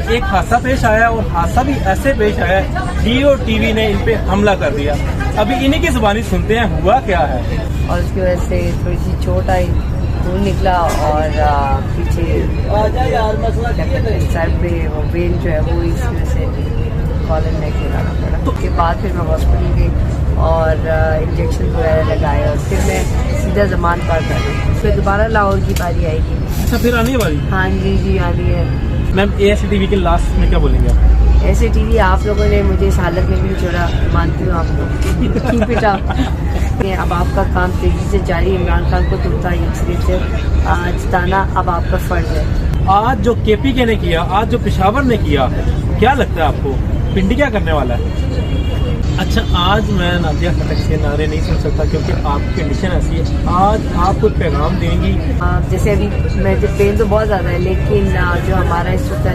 एक हादसा पेश आया और हादसा भी ऐसे पेश आया जियो टीवी ने इन पे हमला कर दिया। अभी इन्हीं की जुबानी सुनते हैं हुआ क्या है। और उसकी वजह से थोड़ी सी चोट आई, खून निकला और पीछे सर पे वो वेन जो है वो इस वजह से कॉलर नेक लगाना पड़ा। तो उसके बाद फिर मैं हॉस्पिटल गई और इंजेक्शन वगैरह लगाए और फिर मैं सीधा जमान पर कर फिर दोबारा लाहौर की बारी आएगी। अच्छा, फिर आने वाली? हाँ जी आनी है। मैम ASA TV के लास्ट में क्या बोलेंगे आप? ऐसे टीवी आप लोगों ने मुझे इस हालत में भी नहीं छोड़ा, मानती हूँ आप लोग। Keep it up. अब आपका काम तेजी से जारी। इमरान खान को तुमता से जिताना अब आपका फर्ज है। आज जो KPK ने किया, आज जो पेशावर ने किया, क्या लगता है आपको पिंडी क्या करने वाला है? अच्छा, आज मैं नादिया खटक से नारे नहीं सुन सकता क्योंकि आपकी कंडीशन ऐसी है। आज आप कोई पैगाम देंगी? जैसे अभी मैं पेन तो बहुत ज़्यादा है, लेकिन जो हमारा इस वक्त